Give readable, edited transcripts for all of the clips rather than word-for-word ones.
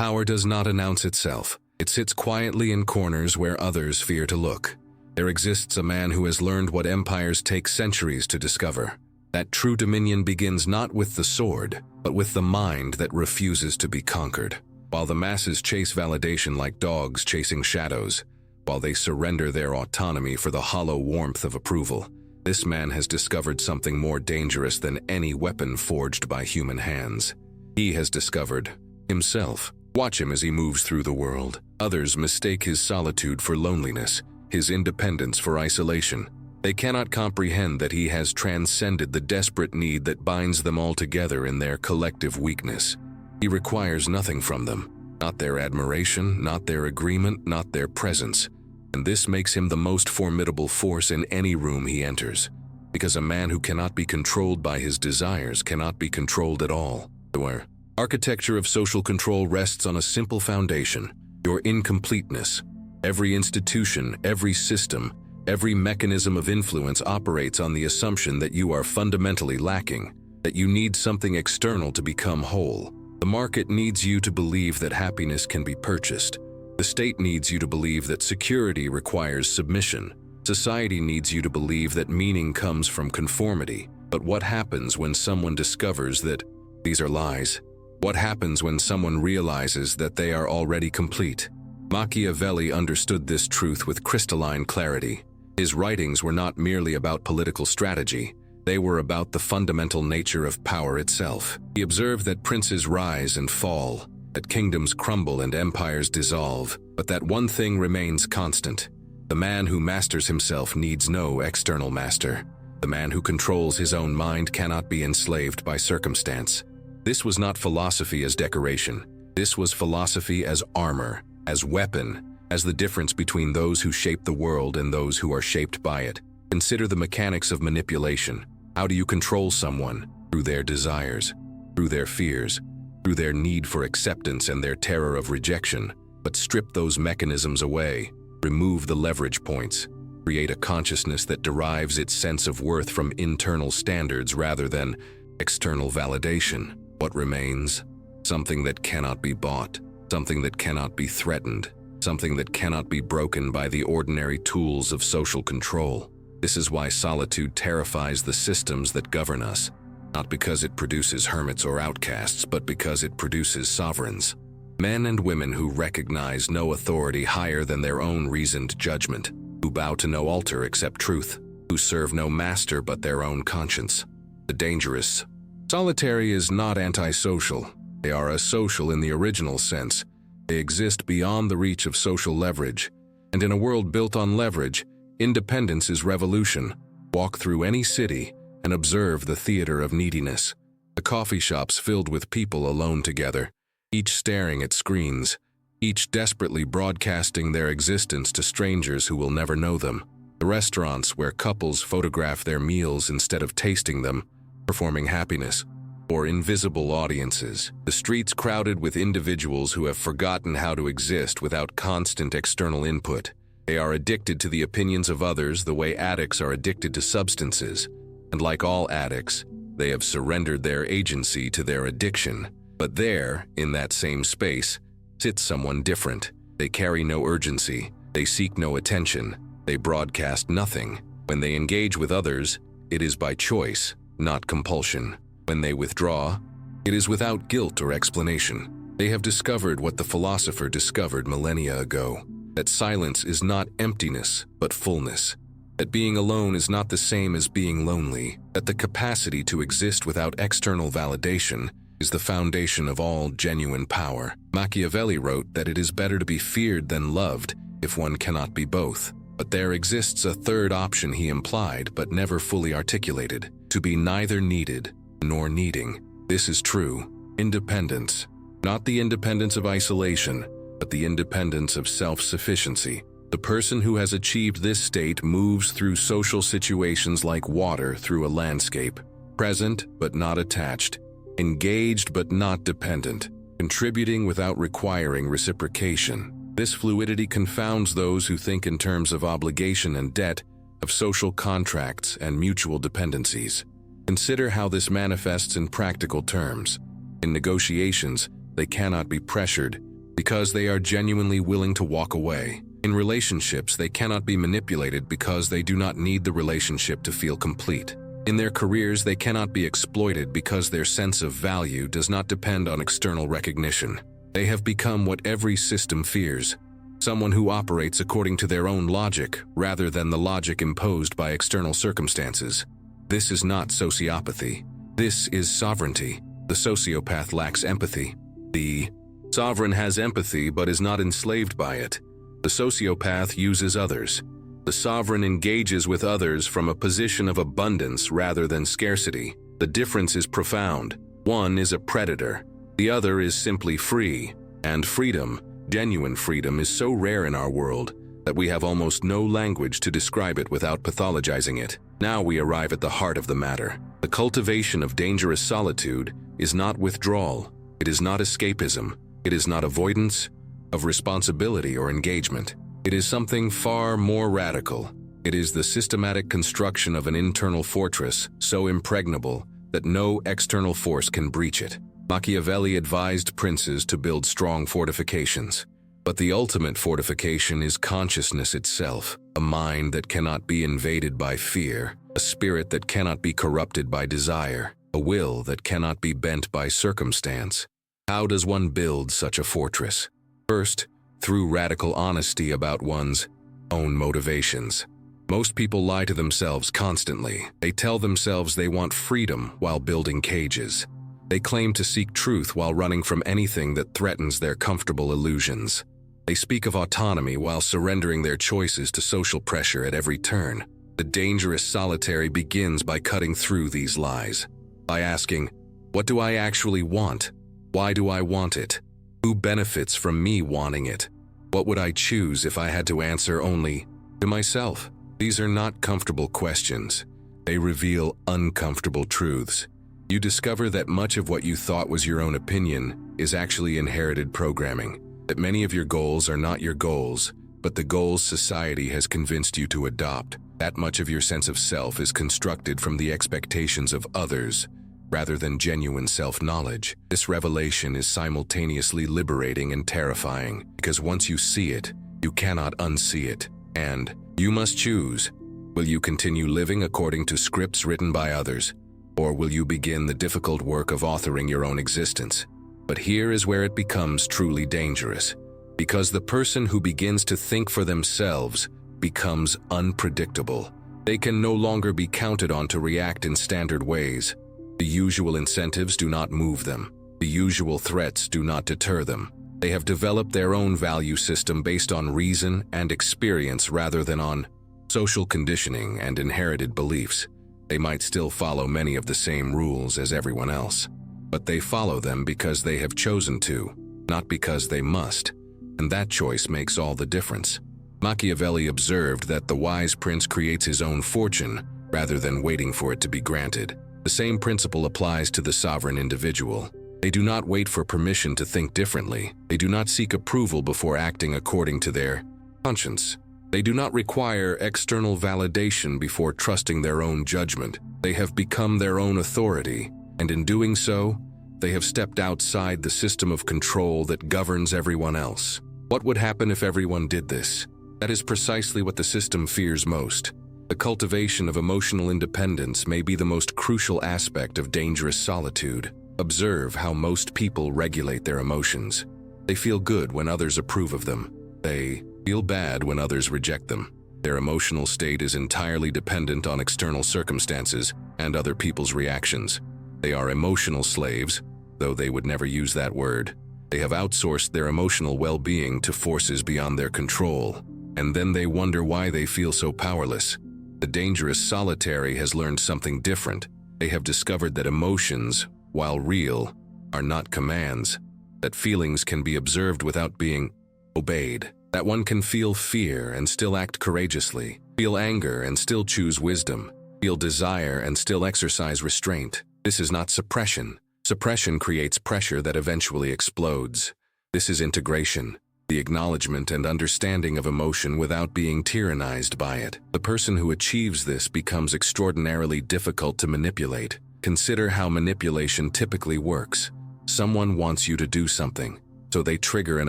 Power does not announce itself. It sits quietly in corners where others fear to look. There exists a man who has learned what empires take centuries to discover. That true dominion begins not with the sword, but with the mind that refuses to be conquered. While the masses chase validation like dogs chasing shadows, while they surrender their autonomy for the hollow warmth of approval, this man has discovered something more dangerous than any weapon forged by human hands. He has discovered himself. Watch him as he moves through the world. Others mistake his solitude for loneliness, his independence for isolation. They cannot comprehend that he has transcended the desperate need that binds them all together in their collective weakness. He requires nothing from them, not their admiration, not their agreement, not their presence. And this makes him the most formidable force in any room he enters, because a man who cannot be controlled by his desires cannot be controlled at all. The architecture of social control rests on a simple foundation: your incompleteness. Every institution, every system, every mechanism of influence operates on the assumption that you are fundamentally lacking, that you need something external to become whole. The market needs you to believe that happiness can be purchased. The state needs you to believe that security requires submission. Society needs you to believe that meaning comes from conformity. But what happens when someone discovers that these are lies? What happens when someone realizes that they are already complete? Machiavelli understood this truth with crystalline clarity. His writings were not merely about political strategy. They were about the fundamental nature of power itself. He observed that princes rise and fall, that kingdoms crumble and empires dissolve, but that one thing remains constant. The man who masters himself needs no external master. The man who controls his own mind cannot be enslaved by circumstance. This was not philosophy as decoration. This was philosophy as armor, as weapon, as the difference between those who shape the world and those who are shaped by it. Consider the mechanics of manipulation. How do you control someone? Through their desires, through their fears, through their need for acceptance and their terror of rejection. But strip those mechanisms away, remove the leverage points, create a consciousness that derives its sense of worth from internal standards rather than external validation. What remains? Something that cannot be bought, something that cannot be threatened, something that cannot be broken by the ordinary tools of social control. This is why solitude terrifies the systems that govern us. Not because it produces hermits or outcasts, but because it produces sovereigns. Men and women who recognize no authority higher than their own reasoned judgment, who bow to no altar except truth, who serve no master but their own conscience. The dangerous. Solitary is not antisocial. They are asocial in the original sense. They exist beyond the reach of social leverage. And in a world built on leverage, independence is revolution. Walk through any city and observe the theater of neediness. The coffee shops filled with people alone together, each staring at screens, each desperately broadcasting their existence to strangers who will never know them. The restaurants where couples photograph their meals instead of tasting them, performing happiness, or invisible audiences. The streets crowded with individuals who have forgotten how to exist without constant external input. They are addicted to the opinions of others the way addicts are addicted to substances. And like all addicts, they have surrendered their agency to their addiction. But there, in that same space, sits someone different. They carry no urgency. They seek no attention. They broadcast nothing. When they engage with others, it is by choice, not compulsion. When they withdraw, it is without guilt or explanation. They have discovered what the philosopher discovered millennia ago, that silence is not emptiness, but fullness. That being alone is not the same as being lonely, that the capacity to exist without external validation is the foundation of all genuine power. Machiavelli wrote that it is better to be feared than loved if one cannot be both. But there exists a third option he implied but never fully articulated: to be neither needed nor needing. This is true independence, not the independence of isolation, but the independence of self-sufficiency. The person who has achieved this state moves through social situations like water through a landscape, present but not attached, engaged but not dependent, contributing without requiring reciprocation. This fluidity confounds those who think in terms of obligation and debt, of social contracts and mutual dependencies. Consider how this manifests in practical terms. In negotiations, they cannot be pressured, because they are genuinely willing to walk away. In relationships, they cannot be manipulated because they do not need the relationship to feel complete. In their careers, they cannot be exploited because their sense of value does not depend on external recognition. They have become what every system fears: someone who operates according to their own logic rather than the logic imposed by external circumstances. This is not sociopathy. This is sovereignty. The sociopath lacks empathy. The sovereign has empathy but is not enslaved by it. The sociopath uses others. The sovereign engages with others from a position of abundance rather than scarcity. The difference is profound. One is a predator. The other is simply free. And freedom, genuine freedom, is so rare in our world that we have almost no language to describe it without pathologizing it. Now we arrive at the heart of the matter. The cultivation of dangerous solitude is not withdrawal. It is not escapism. It is not avoidance of responsibility or engagement. It is something far more radical. It is the systematic construction of an internal fortress so impregnable that no external force can breach it. Machiavelli advised princes to build strong fortifications. But the ultimate fortification is consciousness itself, a mind that cannot be invaded by fear, a spirit that cannot be corrupted by desire, a will that cannot be bent by circumstance. How does one build such a fortress? First, through radical honesty about one's own motivations. Most people lie to themselves constantly. They tell themselves they want freedom while building cages. They claim to seek truth while running from anything that threatens their comfortable illusions. They speak of autonomy while surrendering their choices to social pressure at every turn. The dangerous solitary begins by cutting through these lies, by asking, what do I actually want? Why do I want it? Who benefits from me wanting it? What would I choose if I had to answer only to myself? These are not comfortable questions. They reveal uncomfortable truths. You discover that much of what you thought was your own opinion is actually inherited programming, that many of your goals are not your goals, but the goals society has convinced you to adopt. That much of your sense of self is constructed from the expectations of others, rather than genuine self-knowledge. This revelation is simultaneously liberating and terrifying, because once you see it, you cannot unsee it. And you must choose. Will you continue living according to scripts written by others, or will you begin the difficult work of authoring your own existence? But here is where it becomes truly dangerous, because the person who begins to think for themselves becomes unpredictable. They can no longer be counted on to react in standard ways. The usual incentives do not move them. The usual threats do not deter them. They have developed their own value system based on reason and experience rather than on social conditioning and inherited beliefs. They might still follow many of the same rules as everyone else, but they follow them because they have chosen to, not because they must, and that choice makes all the difference. Machiavelli observed that the wise prince creates his own fortune rather than waiting for it to be granted. The same principle applies to the sovereign individual. They do not wait for permission to think differently. They do not seek approval before acting according to their conscience. They do not require external validation before trusting their own judgment. They have become their own authority, and in doing so, they have stepped outside the system of control that governs everyone else. What would happen if everyone did this? That is precisely what the system fears most. The cultivation of emotional independence may be the most crucial aspect of dangerous solitude. Observe how most people regulate their emotions. They feel good when others approve of them. They feel bad when others reject them. Their emotional state is entirely dependent on external circumstances and other people's reactions. They are emotional slaves, though they would never use that word. They have outsourced their emotional well-being to forces beyond their control, and then they wonder why they feel so powerless. The dangerous solitary has learned something different. They have discovered that emotions, while real, are not commands, that feelings can be observed without being obeyed, that one can feel fear and still act courageously, feel anger and still choose wisdom, feel desire and still exercise restraint. This is not suppression. Suppression creates pressure that eventually explodes. This is integration, the acknowledgement and understanding of emotion without being tyrannized by it. The person who achieves this becomes extraordinarily difficult to manipulate. Consider how manipulation typically works. Someone wants you to do something. so they trigger an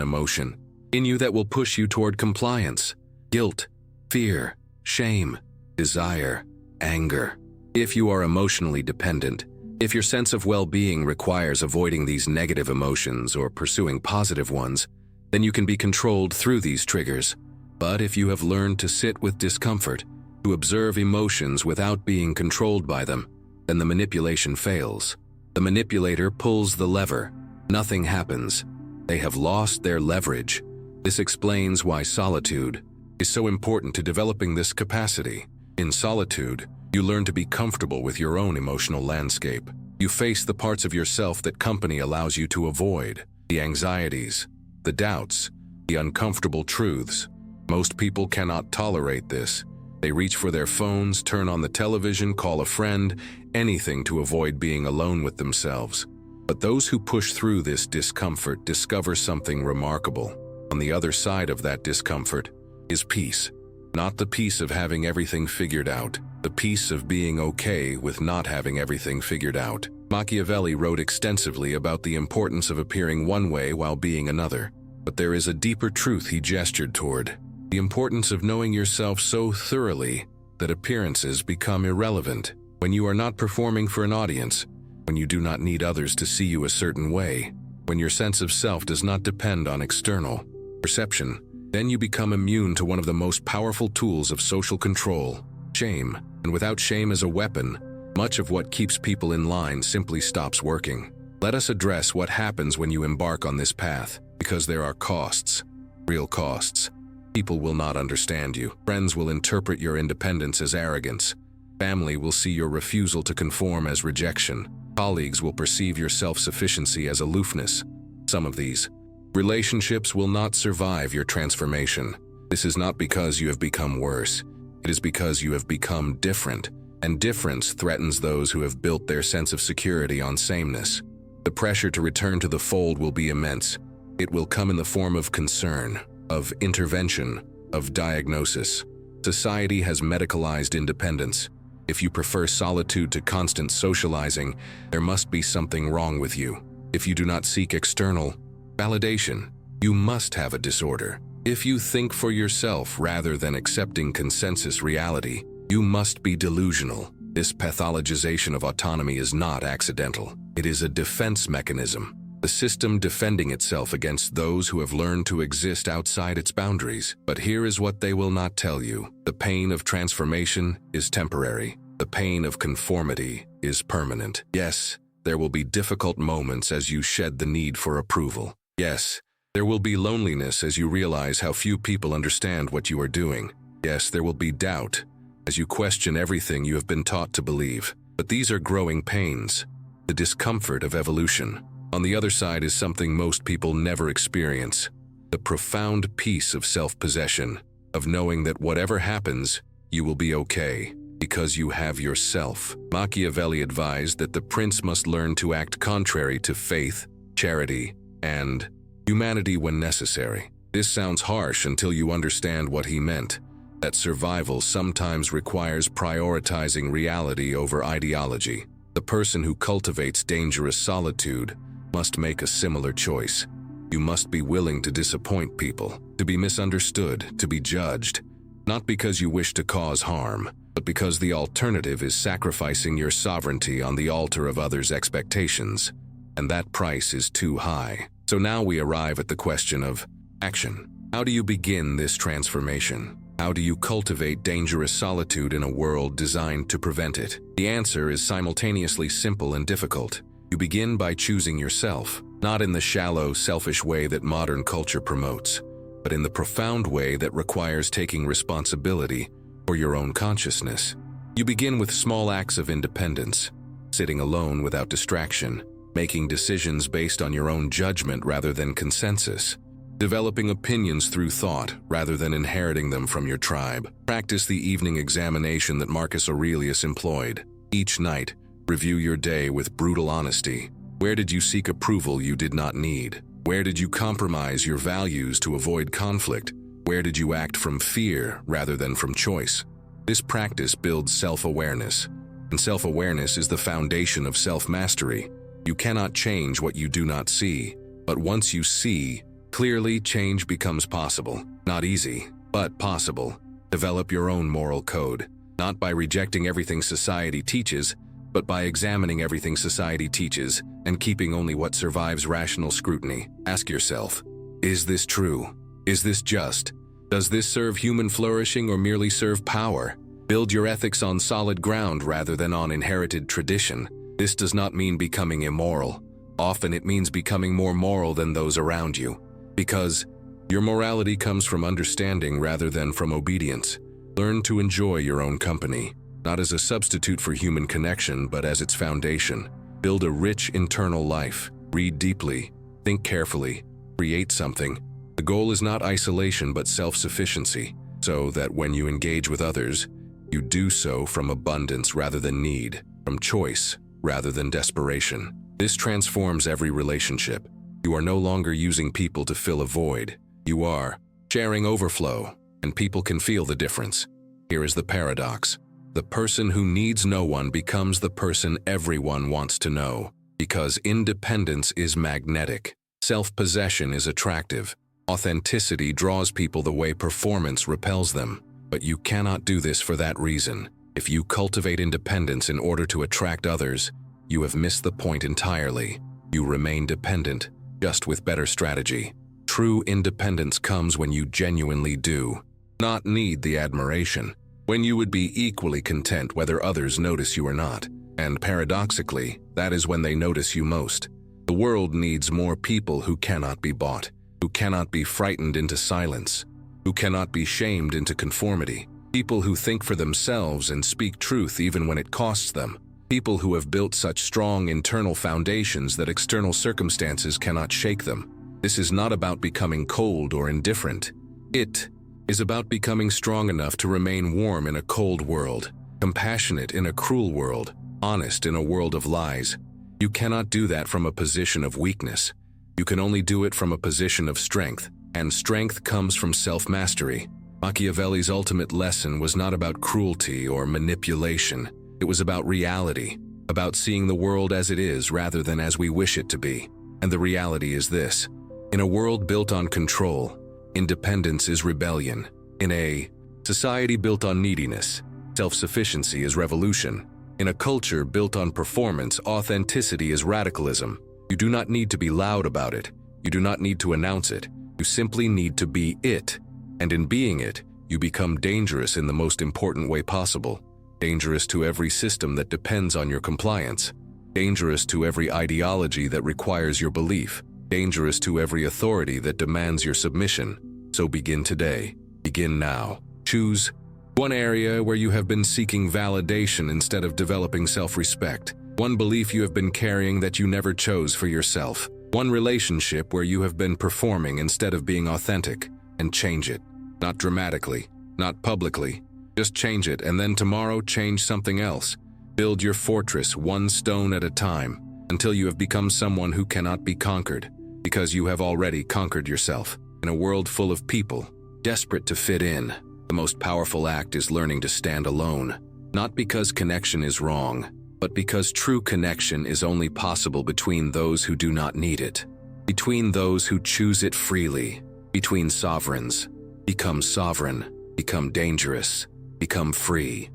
emotion in you that will push you toward compliance, guilt, fear, shame, desire, anger. If you are emotionally dependent, if your sense of well-being requires avoiding these negative emotions or pursuing positive ones, then you can be controlled through these triggers. But if you have learned to sit with discomfort, to observe emotions without being controlled by them, then the manipulation fails. The manipulator pulls the lever. Nothing happens. They have lost their leverage. This explains why solitude is so important to developing this capacity. In solitude, you learn to be comfortable with your own emotional landscape. You face the parts of yourself that company allows you to avoid, the anxieties, the doubts, the uncomfortable truths. Most people cannot tolerate this. They reach for their phones, turn on the television, call a friend, anything to avoid being alone with themselves. But those who push through this discomfort discover something remarkable. On the other side of that discomfort is peace. Not the peace of having everything figured out, the peace of being okay with not having everything figured out. Machiavelli wrote extensively about the importance of appearing one way while being another. But there is a deeper truth he gestured toward. The importance of knowing yourself so thoroughly that appearances become irrelevant. When you are not performing for an audience, when you do not need others to see you a certain way, when your sense of self does not depend on external perception, then you become immune to one of the most powerful tools of social control, shame. And without shame as a weapon, much of what keeps people in line simply stops working. Let us address what happens when you embark on this path, because there are costs, real costs. People will not understand you. Friends will interpret your independence as arrogance. Family will see your refusal to conform as rejection. Colleagues will perceive your self-sufficiency as aloofness. Some of these relationships will not survive your transformation. This is not because you have become worse. It is because you have become different, and difference threatens those who have built their sense of security on sameness. The pressure to return to the fold will be immense. It will come in the form of concern, of intervention, of diagnosis. Society has medicalized independence. If you prefer solitude to constant socializing, there must be something wrong with you. If you do not seek external validation, you must have a disorder. If you think for yourself rather than accepting consensus reality, you must be delusional. This pathologization of autonomy is not accidental. It is a defense mechanism, the system defending itself against those who have learned to exist outside its boundaries. But here is what they will not tell you. The pain of transformation is temporary. The pain of conformity is permanent. Yes, there will be difficult moments as you shed the need for approval. Yes, there will be loneliness as you realize how few people understand what you are doing. Yes, there will be doubt as you question everything you have been taught to believe. But these are growing pains, the discomfort of evolution. On the other side is something most people never experience, the profound peace of self-possession, of knowing that whatever happens, you will be okay, because you have yourself. Machiavelli advised that the prince must learn to act contrary to faith, charity, and humanity when necessary. This sounds harsh until you understand what he meant, that survival sometimes requires prioritizing reality over ideology. The person who cultivates dangerous solitude must make a similar choice. You must be willing to disappoint people, to be misunderstood, to be judged, not because you wish to cause harm, but because the alternative is sacrificing your sovereignty on the altar of others' expectations, and that price is too high. So now we arrive at the question of action. How do you begin this transformation? How do you cultivate dangerous solitude in a world designed to prevent it? The answer is simultaneously simple and difficult. You begin by choosing yourself, not in the shallow, selfish way that modern culture promotes, but in the profound way that requires taking responsibility for your own consciousness. You begin with small acts of independence, sitting alone without distraction, making decisions based on your own judgment rather than consensus, developing opinions through thought rather than inheriting them from your tribe. Practice the evening examination that Marcus Aurelius employed. Each night, review your day with brutal honesty. Where did you seek approval you did not need? Where did you compromise your values to avoid conflict? Where did you act from fear rather than from choice? This practice builds self-awareness, and self-awareness is the foundation of self-mastery. You cannot change what you do not see, But once you see clearly, change becomes possible. Not easy, but possible. Develop your own moral code, not by rejecting everything society teaches, but by examining everything society teaches and keeping only what survives rational scrutiny. Ask yourself, is this true? Is this just? Does this serve human flourishing or merely serve power? Build your ethics on solid ground rather than on inherited tradition. This does not mean becoming immoral. Often it means becoming more moral than those around you. Because your morality comes from understanding rather than from obedience. Learn to enjoy your own company, not as a substitute for human connection, but as its foundation. Build a rich internal life. Read deeply. Think carefully. Create something. The goal is not isolation but self-sufficiency, so that when you engage with others, you do so from abundance rather than need, from choice rather than desperation. This transforms every relationship. You are no longer using people to fill a void. You are sharing overflow, and people can feel the difference. Here is the paradox. The person who needs no one becomes the person everyone wants to know, because independence is magnetic. Self-possession is attractive. Authenticity draws people the way performance repels them. But you cannot do this for that reason. If you cultivate independence in order to attract others, you have missed the point entirely. You remain dependent, just with better strategy. True independence comes when you genuinely do not need the admiration, when you would be equally content whether others notice you or not. And paradoxically, that is when they notice you most. The world needs more people who cannot be bought, who cannot be frightened into silence, who cannot be shamed into conformity. People who think for themselves and speak truth even when it costs them. People who have built such strong internal foundations that external circumstances cannot shake them. This is not about becoming cold or indifferent. It is about becoming strong enough to remain warm in a cold world, compassionate in a cruel world, honest in a world of lies. You cannot do that from a position of weakness. You can only do it from a position of strength, and strength comes from self-mastery. Machiavelli's ultimate lesson was not about cruelty or manipulation. It was about reality, about seeing the world as it is rather than as we wish it to be. And the reality is this: in a world built on control, independence is rebellion. In a society built on neediness, self-sufficiency is revolution. In a culture built on performance, authenticity is radicalism. You do not need to be loud about it. You do not need to announce it. You simply need to be it. And in being it, you become dangerous in the most important way possible. Dangerous to every system that depends on your compliance. Dangerous to every ideology that requires your belief. Dangerous to every authority that demands your submission. So begin today. Begin now. Choose one area where you have been seeking validation instead of developing self-respect. One belief you have been carrying that you never chose for yourself. One relationship where you have been performing instead of being authentic. And change it. Not dramatically, not publicly. Just change it, and then tomorrow change something else. Build your fortress one stone at a time, until you have become someone who cannot be conquered, because you have already conquered yourself. In a world full of people, desperate to fit in, the most powerful act is learning to stand alone. Not because connection is wrong, but because true connection is only possible between those who do not need it. Between those who choose it freely. Between sovereigns. Become sovereign. Become dangerous. Become free.